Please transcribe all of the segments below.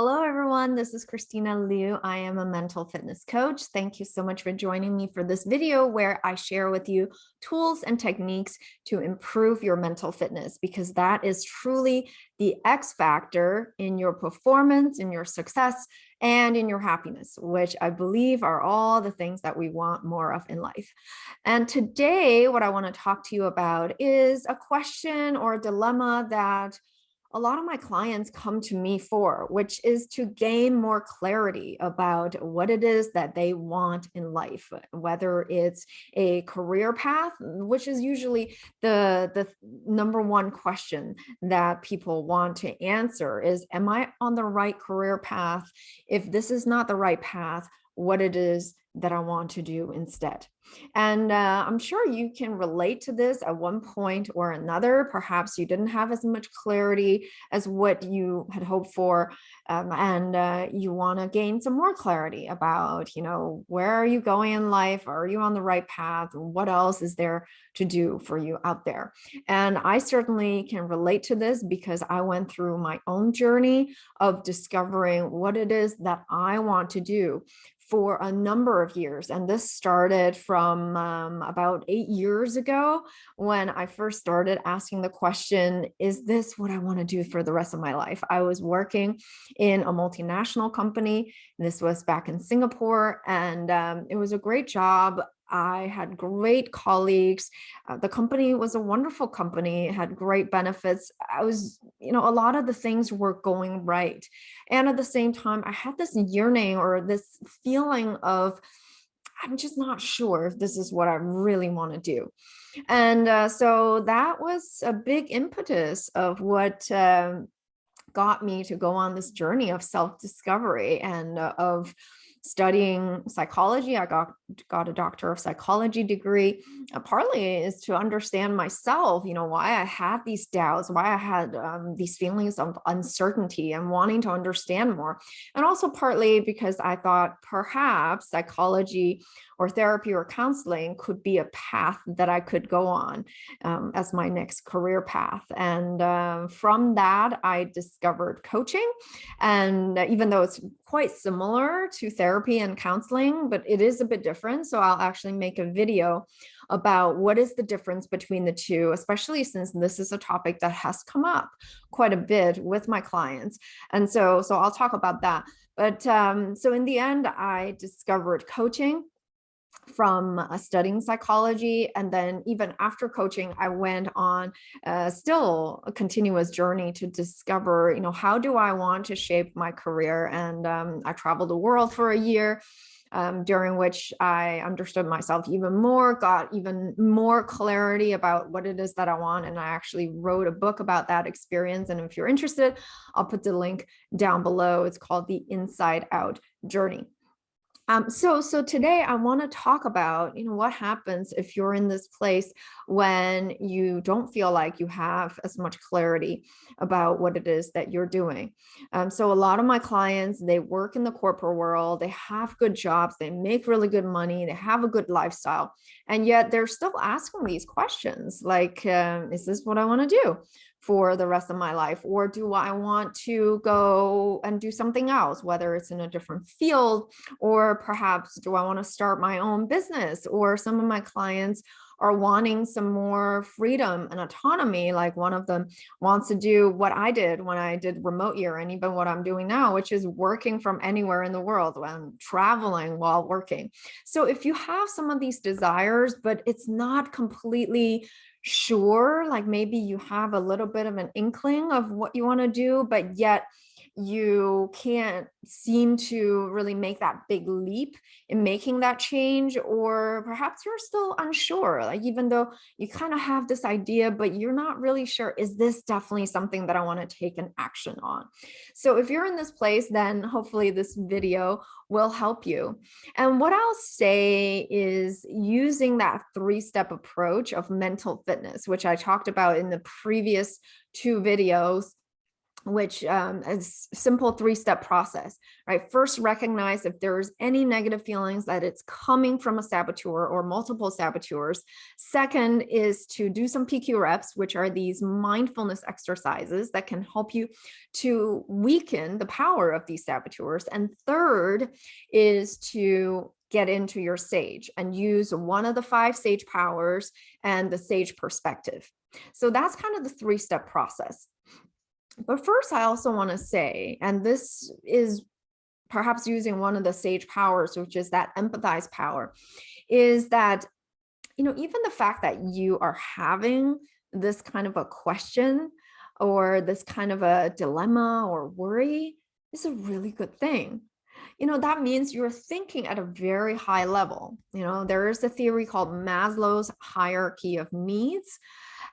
Hello, everyone. This is Christina Liu. I am a mental fitness coach. Thank you so much for joining me for this video where I share with you tools and techniques to improve your mental fitness, because that is truly the X factor in your performance, in your success, and in your happiness, which I believe are all the things that we want more of in life. And today, what I want to talk to you about is a question or a dilemma that a lot of my clients come to me for, which is to gain more clarity about what it is that they want in life, whether it's a career path, which is usually the number one question that people want to answer is, am I on the right career path? If this is not the right path, what it is that I want to do instead. And I'm sure you can relate to this at one point or another. Perhaps you didn't have as much clarity as what you had hoped for, and you want to gain some more clarity about, where are you going in life? Are you on the right path? What else is there to do for you out there? And I certainly can relate to this because I went through my own journey of discovering what it is that I want to do for a number of years. And this started from about 8 years ago when I first started asking the question, is this what I want to do for the rest of my life? I was working in a multinational company. This was back in Singapore, and it was a great job. I had great colleagues. The company was a wonderful company, it had great benefits. A lot of the things were going right. And at the same time, I had this yearning or this feeling of, I'm just not sure if this is what I really want to do. And so that was a big impetus of what got me to go on this journey of self-discovery and of studying psychology. I got a doctor of psychology degree. Partly is to understand myself, why I had these doubts, why I had these feelings of uncertainty and wanting to understand more. And also partly because I thought perhaps psychology or therapy or counseling could be a path that I could go on as my next career path. And from that, I discovered coaching. And even though it's quite similar to therapy and counseling, but it is a bit different. So I'll actually make a video about what is the difference between the two, especially since this is a topic that has come up quite a bit with my clients. And so I'll talk about that. But so in the end, I discovered coaching from studying psychology. And then even after coaching, I went on still a continuous journey to discover, how do I want to shape my career? And I traveled the world for a year, during which I understood myself even more, got even more clarity about what it is that I want. And I actually wrote a book about that experience. And if you're interested, I'll put the link down below. It's called The Inside Out Journey. So today I want to talk about, what happens if you're in this place when you don't feel like you have as much clarity about what it is that you're doing. So a lot of my clients, they work in the corporate world, they have good jobs, they make really good money, they have a good lifestyle, and yet they're still asking these questions like, is this what I want to do for the rest of my life? Or do I want to go and do something else, whether it's in a different field, or perhaps do I want to start my own business? Or some of my clients are wanting some more freedom and autonomy. Like one of them wants to do what I did when I did remote year, and even what I'm doing now, which is working from anywhere in the world when traveling while working. So if you have some of these desires, but it's not completely sure, like maybe you have a little bit of an inkling of what you want to do, but yet you can't seem to really make that big leap in making that change, or perhaps you're still unsure, like even though you kind of have this idea, but you're not really sure, is this definitely something that I want to take an action on? So if you're in this place, then hopefully this video will help you. And what I'll say is using that three-step approach of mental fitness, which I talked about in the previous two videos, which is a simple 3-step process, right? First, recognize if there's any negative feelings that it's coming from a saboteur or multiple saboteurs. Second is to do some PQ reps, which are these mindfulness exercises that can help you to weaken the power of these saboteurs. And third is to get into your sage and use one of the 5 sage powers and the sage perspective. So that's kind of the 3-step process. But first, I also want to say, and this is perhaps using one of the sage powers, which is that empathize power, is that, even the fact that you are having this kind of a question or this kind of a dilemma or worry is a really good thing. That means you're thinking at a very high level. There is a theory called Maslow's hierarchy of needs.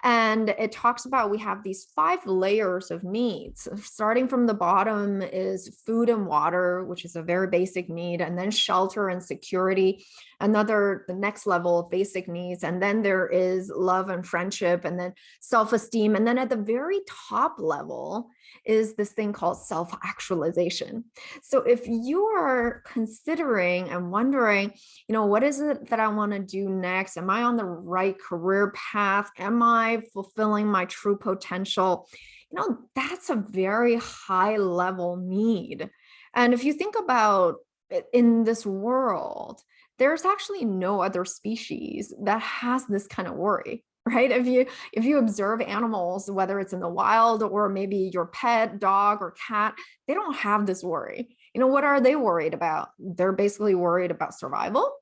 And it talks about we have these 5 layers of needs. Starting from the bottom is food and water, which is a very basic need, and then shelter and security, the next level of basic needs. And then there is love and friendship, and then self-esteem. And then at the very top level is this thing called self-actualization. So if you are considering and wondering, what is it that I want to do next? Am I on the right career path? Am I fulfilling my true potential? That's a very high level need. And if you think about it, in this world, there's actually no other species that has this kind of worry. Right? If you observe animals, whether it's in the wild or maybe your pet dog or cat, they don't have this worry. What are they worried about? They're basically worried about survival,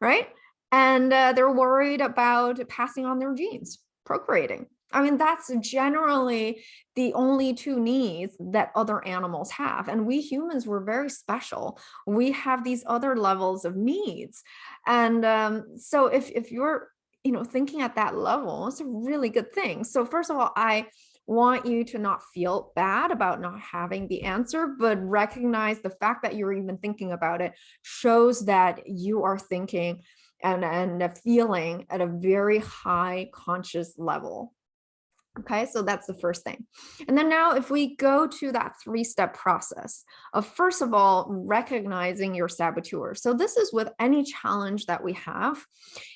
right? And they're worried about passing on their genes, procreating. I mean, that's generally the only 2 needs that other animals have. And we humans, were very special. We have these other levels of needs. And so if you're thinking at that level, it's a really good thing. So first of all, I want you to not feel bad about not having the answer, but recognize the fact that you're even thinking about it shows that you are thinking and feeling at a very high conscious level. Okay, so that's the first thing. And then now if we go to that 3-step process of, first of all, recognizing your saboteur. So this is with any challenge that we have,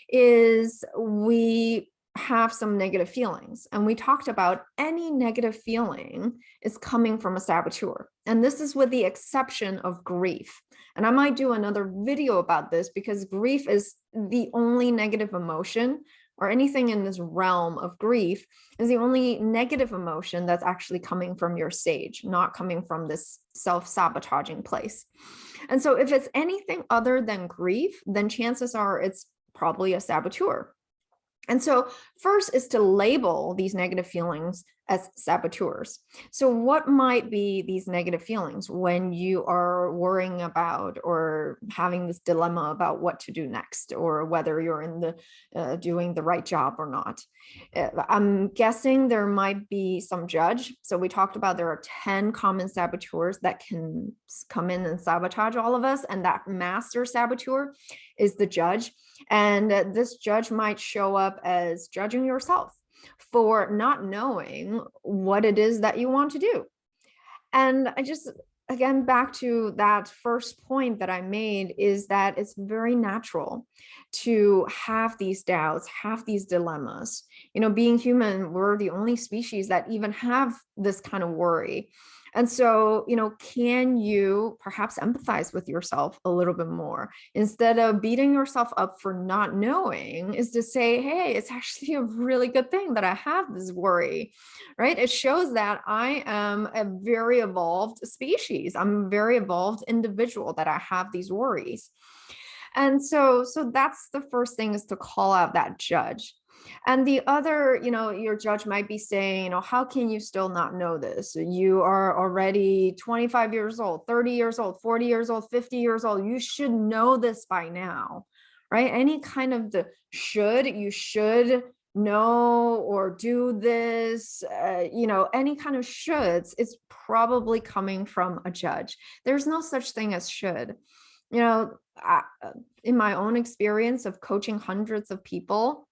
is we have some negative feelings. And we talked about any negative feeling is coming from a saboteur. And this is with the exception of grief. And I might do another video about this because grief is the only negative emotion, or anything in this realm of grief is the only negative emotion that's actually coming from your sage, not coming from this self-sabotaging place. And so if it's anything other than grief, then chances are it's probably a saboteur. And so first is to label these negative feelings as saboteurs. So what might be these negative feelings when you are worrying about or having this dilemma about what to do next, or whether you're in the doing the right job or not? I'm guessing there might be some judge. So we talked about there are 10 common saboteurs that can come in and sabotage all of us. And that master saboteur is the judge. And this judge might show up as judging yourself for not knowing what it is that you want to do. And again, back to that first point that I made, is that it's very natural to have these doubts, have these dilemmas. Being human, we're the only species that even have this kind of worry. And so, can you perhaps empathize with yourself a little bit more instead of beating yourself up for not knowing, is to say, hey, it's actually a really good thing that I have this worry, right? It shows that I am a very evolved species. I'm a very evolved individual that I have these worries. And so that's the first thing, is to call out that judge. And the other, your judge might be saying, how can you still not know this? You are already 25 years old, 30 years old, 40 years old, 50 years old. You should know this by now, right? Any kind of you should know or do this, any kind of shoulds, it's probably coming from a judge. There's no such thing as should. In my own experience of coaching hundreds of people,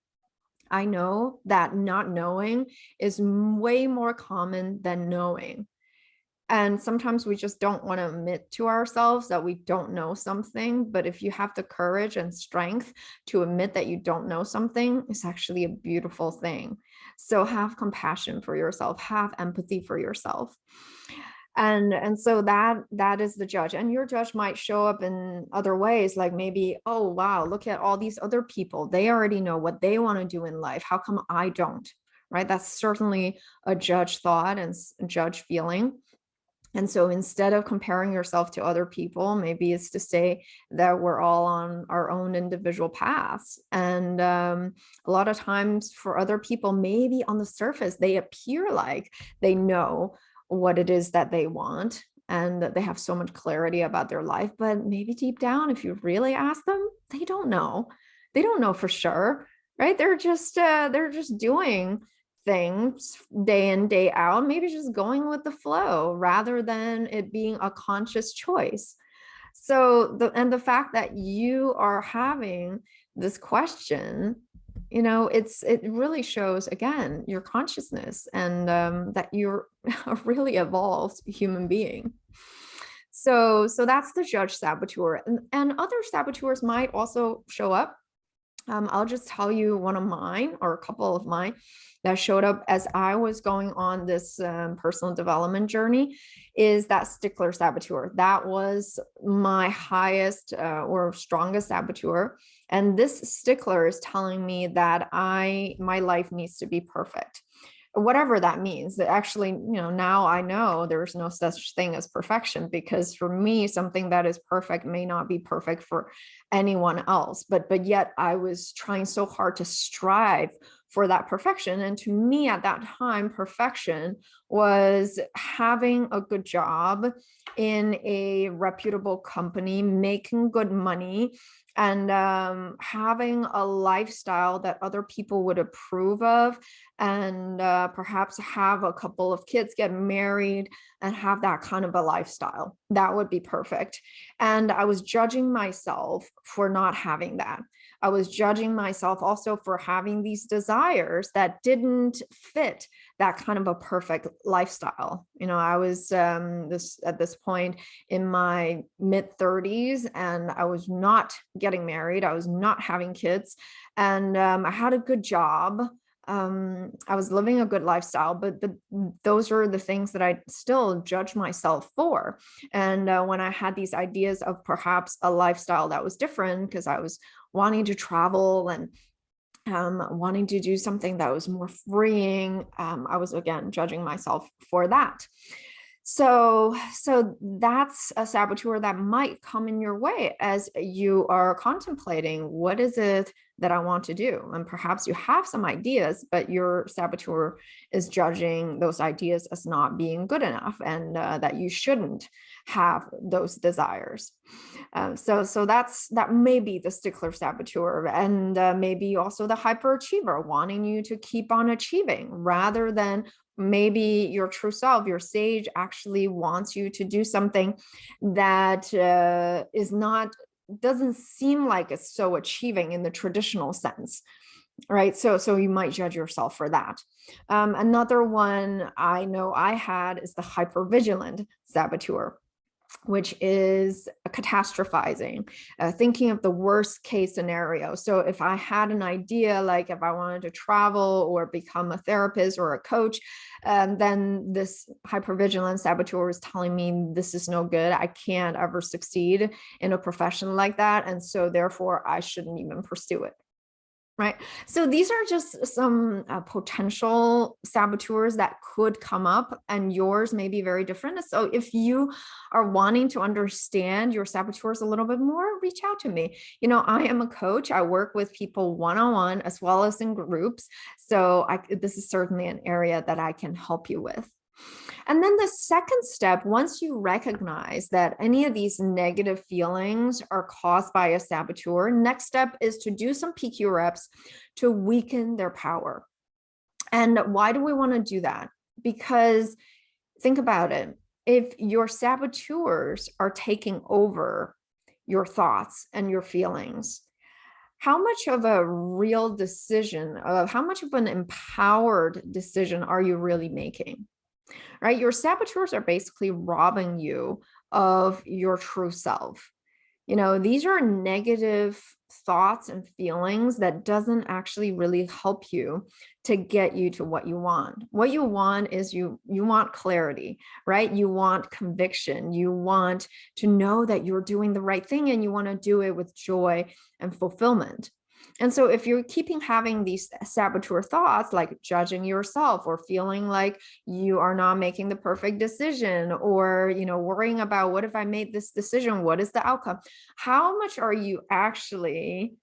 I know that not knowing is way more common than knowing. And sometimes we just don't want to admit to ourselves that we don't know something. But if you have the courage and strength to admit that you don't know something, it's actually a beautiful thing. So have compassion for yourself, have empathy for yourself. And so that is the judge. And your judge might show up in other ways, like maybe, oh wow, look at all these other people. They already know what they want to do in life. How come I don't? Right? That's certainly a judge thought and judge feeling. And so instead of comparing yourself to other people, maybe it's to say that we're all on our own individual paths. And a lot of times for other people, maybe on the surface, they appear like they know what it is that they want and that they have so much clarity about their life. But maybe deep down, if you really ask them, they don't know. They don't know for sure, right? They're just doing things day in, day out, maybe just going with the flow rather than it being a conscious choice. So the fact that you are having this question, it really shows again your consciousness and that you're a really evolved human being. So that's the judge saboteur, and other saboteurs might also show up. I'll just tell you one of mine, or a couple of mine, that showed up as I was going on this personal development journey, is that stickler saboteur. That was my highest or strongest saboteur. And this stickler is telling me that my life needs to be perfect, whatever that means. That actually, now I know there's no such thing as perfection, because for me, something that is perfect may not be perfect for anyone else. But yet I was trying so hard to strive for that perfection. And to me at that time, perfection was having a good job in a reputable company, making good money, and having a lifestyle that other people would approve of, and perhaps have a couple of kids, get married, and have that kind of a lifestyle. That would be perfect. And I was judging myself for not having that. I was judging myself also for having these desires that didn't fit that kind of a perfect lifestyle. I was at this point in my mid 30s, and I was not getting married. I was not having kids, and I had a good job. I was living a good lifestyle, but those are the things that I still judge myself for. And when I had these ideas of perhaps a lifestyle that was different, because I was wanting to travel and wanting to do something that was more freeing, I was again judging myself for that. So that's a saboteur that might come in your way as you are contemplating, what is it that I want to do? And perhaps you have some ideas, but your saboteur is judging those ideas as not being good enough, and that you shouldn't have those desires. So that may be the stickler saboteur, and maybe also the hyperachiever, wanting you to keep on achieving rather than maybe your true self. Your sage actually wants you to do something that doesn't seem like it's so achieving in the traditional sense, right? So you might judge yourself for that. Another one I know I had is the hypervigilant saboteur, which is catastrophizing, thinking of the worst case scenario. So if I had an idea, like if I wanted to travel or become a therapist or a coach, then this hypervigilant saboteur is telling me this is no good. I can't ever succeed in a profession like that. And so therefore I shouldn't even pursue it. Right. So these are just some potential saboteurs that could come up, and yours may be very different. So if you are wanting to understand your saboteurs a little bit more, reach out to me. I am a coach. I work with people one-on-one as well as in groups. So this is certainly an area that I can help you with. And then the second step, once you recognize that any of these negative feelings are caused by a saboteur, next step is to do some PQ reps to weaken their power. And why do we want to do that? Because think about it. If your saboteurs are taking over your thoughts and your feelings, how much of a real decision, how much of an empowered decision are you really making? right? Your saboteurs are basically robbing you of your true self. These are negative thoughts and feelings that doesn't actually really help you to get you to what you want. What you want is you want clarity, right? You want conviction. You want to know that you're doing the right thing, and you want to do it with joy and fulfillment. And so if you're keeping having these saboteur thoughts, like judging yourself or feeling like you are not making the perfect decision, or worrying about, what if I made this decision, what is the outcome, how much are you actually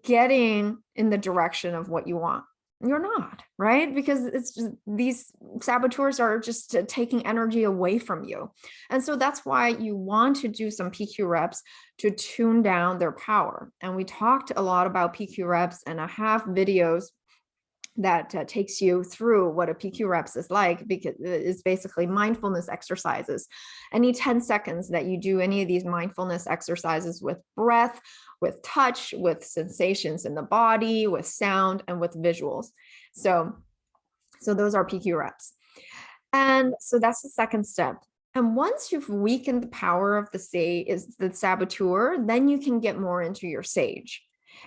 getting in the direction of what you want? You're not, right? Because it's just, these saboteurs are just taking energy away from you. And so that's why you want to do some PQ reps to tune down their power. And we talked a lot about PQ reps, and I have videos that takes you through what a PQ reps is like, because it's basically mindfulness exercises. Any 10 seconds that you do any of these mindfulness exercises with breath, with touch, with sensations in the body, with sound, and with visuals. So those are PQ reps. And so that's the second step. And once you've weakened the power of the saboteur, then you can get more into your sage.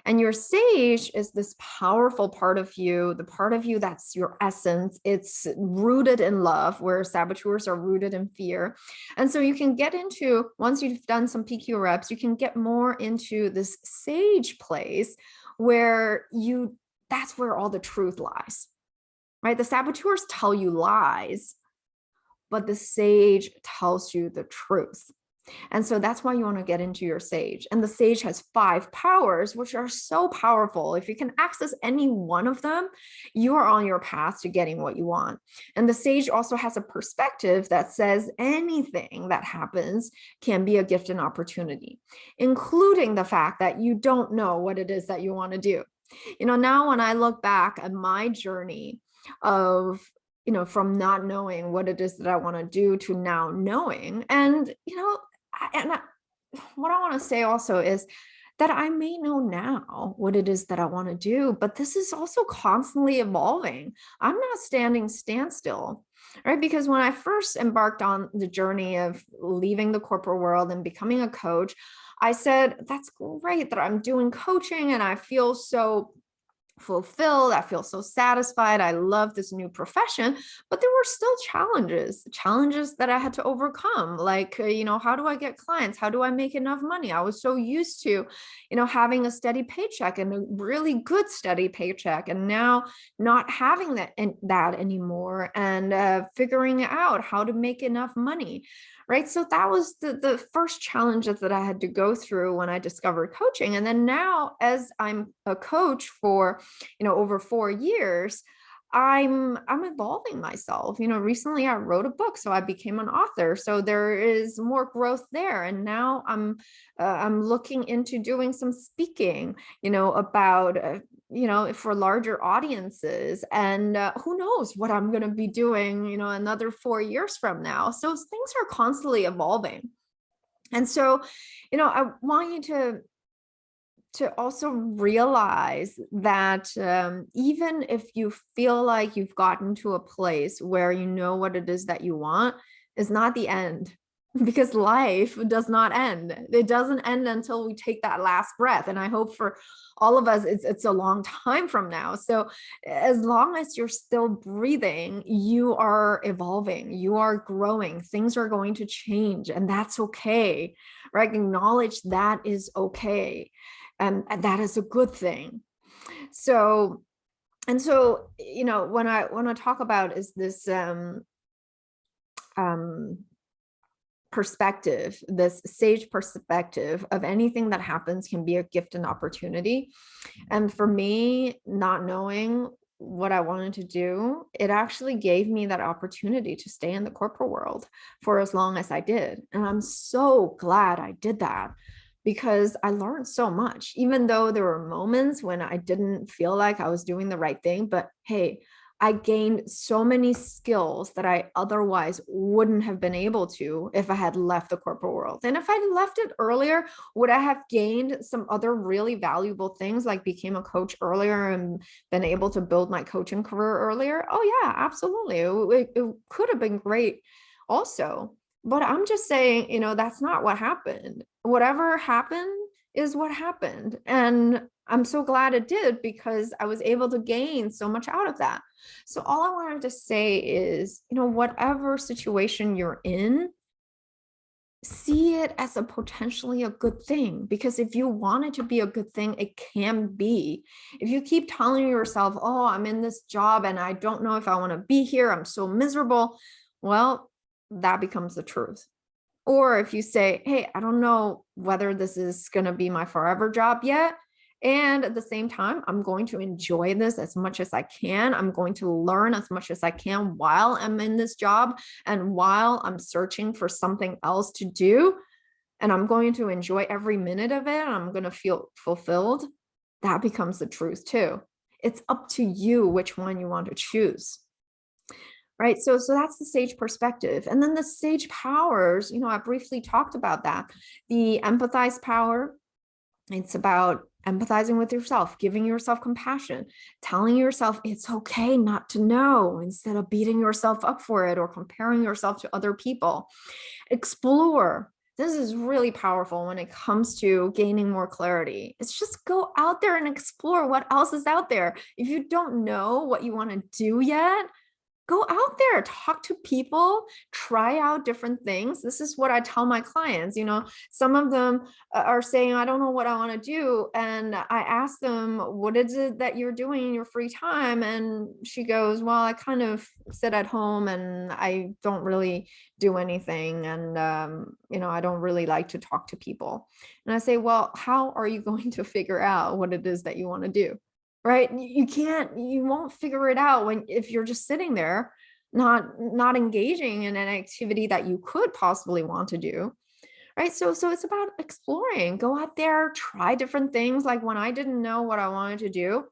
And your sage is this powerful part of you, the part of you that's your essence. It's rooted in love, where saboteurs are rooted in fear. And so you can get into, once you've done some PQ reps, you can get more into this sage place where that's where all the truth lies, right? The saboteurs tell you lies, but the sage tells you the truth. And so that's why you want to get into your sage. And the sage has 5 powers, which are so powerful. If you can access any one of them, you are on your path to getting what you want. And the sage also has a perspective that says anything that happens can be a gift and opportunity, including the fact that you don't know what it is that you want to do. Now when I look back at my journey of from not knowing what it is that I want to do to now knowing, and what I want to say also is that I may know now what it is that I want to do, but this is also constantly evolving. I'm not standstill, right? Because when I first embarked on the journey of leaving the corporate world and becoming a coach, I said, that's great that I'm doing coaching and I feel so fulfilled. I feel so satisfied. I love this new profession, but there were still challenges that I had to overcome. Like, how do I get clients? How do I make enough money? I was so used to, having a steady paycheck, and a really good steady paycheck. And now not having that anymore, and figuring out how to make enough money. Right. So that was the first challenges that I had to go through when I discovered coaching. And then now, as I'm a coach for, over 4 years, I'm evolving myself. Recently I wrote a book, so I became an author. So there is more growth there. And now I'm looking into doing some speaking, about, for larger audiences. And who knows what I'm going to be doing, another 4 years from now. So things are constantly evolving. And so, I want you to also realize that even if you feel like you've gotten to a place where you know what it is that you want, is not the end, because life does not end. It doesn't end until we take that last breath. And I hope for all of us, it's a long time from now. So as long as you're still breathing, you are evolving, you are growing, things are going to change, and that's okay, right? Acknowledge that is okay. And that is a good thing. So, when I talk about is this perspective, this sage perspective of anything that happens can be a gift and opportunity. And for me, not knowing what I wanted to do, it actually gave me that opportunity to stay in the corporate world for as long as I did. And I'm so glad I did that, because I learned so much, even though there were moments when I didn't feel like I was doing the right thing. But hey, I gained so many skills that I otherwise wouldn't have been able to if I had left the corporate world. And if I left it earlier, would I have gained some other really valuable things, like became a coach earlier and been able to build my coaching career earlier? Oh yeah, absolutely. It could have been great also. But I'm just saying, that's not what happened. Whatever happened is what happened. And I'm so glad it did, because I was able to gain so much out of that. So all I wanted to say is, whatever situation you're in, see it as a potentially a good thing, because if you want it to be a good thing, it can be. If you keep telling yourself, oh, I'm in this job and I don't know if I want to be here, I'm so miserable, well, that becomes the truth. Or if you say, hey, I don't know whether this is going to be my forever job yet, and at the same time, I'm going to enjoy this as much as I can. I'm going to learn as much as I can while I'm in this job and while I'm searching for something else to do. And I'm going to enjoy every minute of it. And I'm going to feel fulfilled. That becomes the truth too. It's up to you which one you want to choose. Right. So that's the sage perspective. And then the sage powers, I briefly talked about that. The empathize power, it's about empathizing with yourself, giving yourself compassion, telling yourself it's okay not to know instead of beating yourself up for it or comparing yourself to other people. Explore. This is really powerful when it comes to gaining more clarity. It's just go out there and explore what else is out there. If you don't know what you want to do yet, go out there, talk to people, try out different things. This is what I tell my clients. Some of them are saying, I don't know what I want to do. And I ask them, what is it that you're doing in your free time? And she goes, well, I kind of sit at home and I don't really do anything. And, I don't really like to talk to people. And I say, well, how are you going to figure out what it is that you want to do? Right? You won't figure it out if you're just sitting there, not engaging in an activity that you could possibly want to do. Right. So it's about exploring, go out there, try different things. Like when I didn't know what I wanted to do,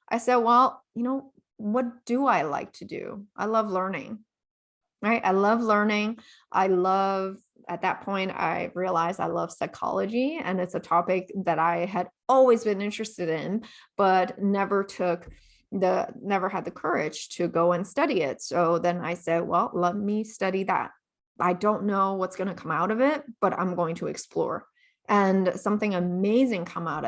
I said, well, what do I like to do? I love learning. Right. I love learning. At that point, I realized I love psychology, and it's a topic that I had always been interested in, but never had the courage to go and study it. So then I said, well, let me study that. I don't know what's going to come out of it, but I'm going to explore. And something amazing came out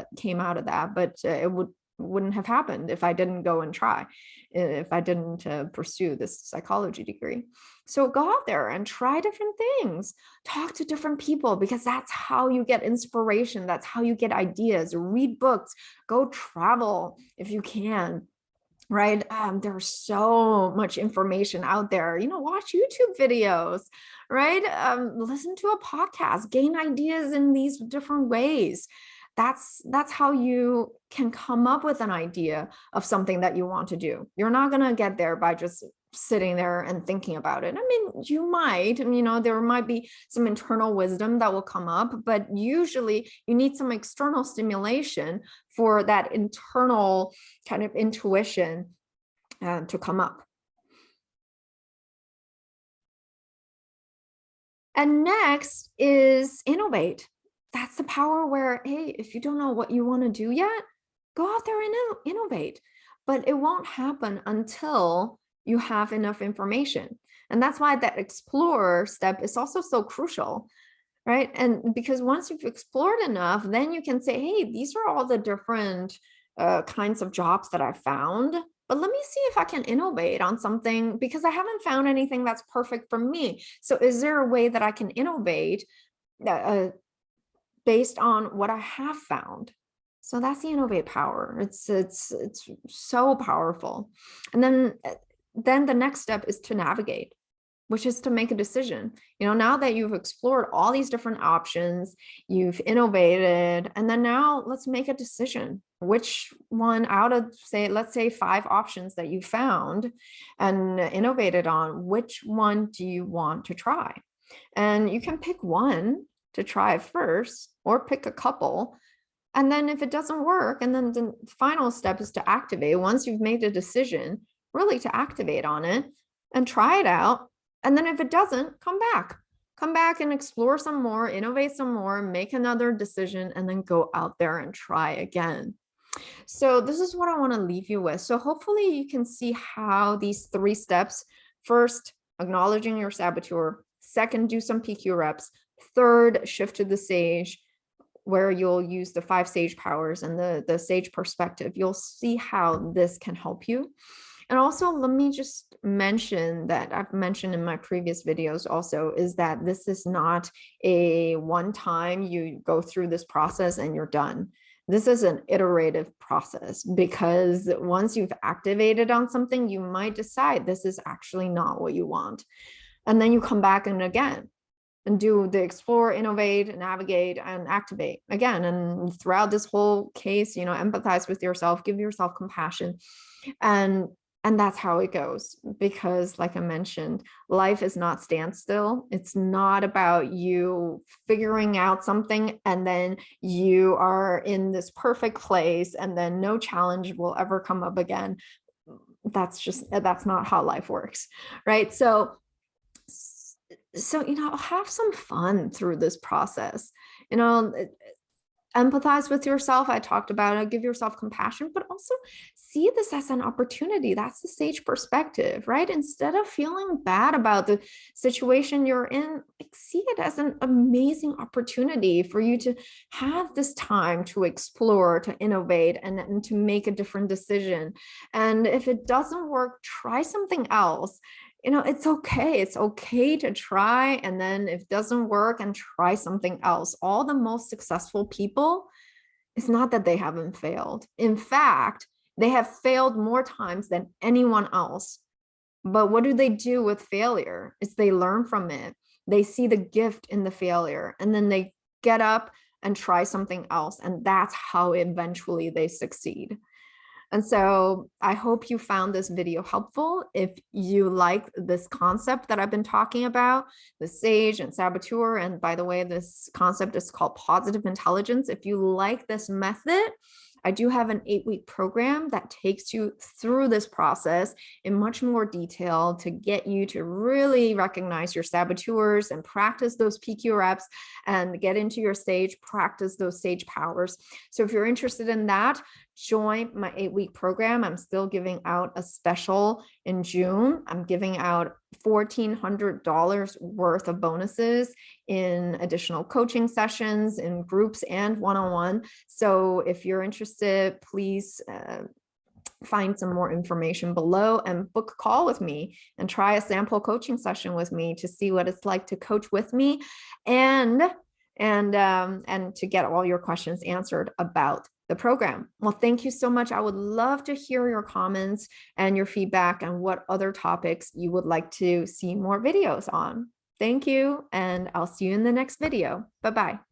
of that, but it wouldn't have happened if I didn't go and try, if I didn't pursue this psychology degree. So go out there and try different things, talk to different people, because that's how you get inspiration. That's how you get ideas. Read books, go travel if you can. Right. There's so much information out there, watch YouTube videos, right? Listen to a podcast, gain ideas in these different ways. That's how you can come up with an idea of something that you want to do. You're not going to get there by just sitting there and thinking about it. I mean, you might, there might be some internal wisdom that will come up, but usually you need some external stimulation for that internal kind of intuition to come up. And next is innovate. That's the power where, hey, if you don't know what you want to do yet, go out there and innovate. But it won't happen until you have enough information. And that's why that explorer step is also so crucial, right? And because once you've explored enough, then you can say, hey, these are all the different kinds of jobs that I found. But let me see if I can innovate on something, because I haven't found anything that's perfect for me. So is there a way that I can innovate based on what I have found? So that's the innovate power. It's so powerful. And then the next step is to navigate, which is to make a decision. Now that you've explored all these different options, you've innovated, and then now let's make a decision. Which one out of, let's say 5 options that you found and innovated on, which one do you want to try? And you can pick one to try first, or pick a couple. And then if it doesn't work, and then the final step is to activate. Once you've made a decision, really to activate on it and try it out. And then if it doesn't, come back and explore some more, innovate some more, make another decision, and then go out there and try again. So this is what I want to leave you with. So hopefully you can see how these 3 steps: first, acknowledging your saboteur; second, do some PQ reps; third, shift to the sage, where you'll use the 5 sage powers and the sage perspective. You'll see how this can help you. And also, let me just mention that I've mentioned in my previous videos also, is that this is not a one time you go through this process and you're done. This is an iterative process, because once you've activated on something, you might decide this is actually not what you want. And then you come back and again and do the explore, innovate, navigate, and activate again. And throughout this whole case, empathize with yourself, give yourself compassion. And that's how it goes, because like I mentioned, life is not standstill. It's not about you figuring out something and then you are in this perfect place and then no challenge will ever come up again. That's not how life works, right? So have some fun through this process. Empathize with yourself. I talked about it. Give yourself compassion, but also see this as an opportunity. That's the sage perspective, right? Instead of feeling bad about the situation you're in, see it as an amazing opportunity for you to have this time to explore, to innovate, and to make a different decision. And if it doesn't work, try something else. It's okay. It's okay to try. And then if it doesn't work, and try something else. All the most successful people, it's not that they haven't failed. In fact, they have failed more times than anyone else. But what do they do with failure? Is they learn from it. They see the gift in the failure, and then they get up and try something else. And that's how eventually they succeed. And so I hope you found this video helpful. If you like this concept that I've been talking about, the sage and saboteur, and by the way, this concept is called positive intelligence. If you like this method, I do have an 8-week program that takes you through this process in much more detail to get you to really recognize your saboteurs and practice those PQ reps and get into your sage, practice those sage powers. So if you're interested in that, join my 8-week program. I'm still giving out a special in June. I'm giving out $1,400 worth of bonuses in additional coaching sessions, in groups and one-on-one. So if you're interested, please find some more information below and book a call with me and try a sample coaching session with me to see what it's like to coach with me and to get all your questions answered about the program. Well, thank you so much. I would love to hear your comments and your feedback and what other topics you would like to see more videos on. Thank you, and I'll see you in the next video. Bye-bye.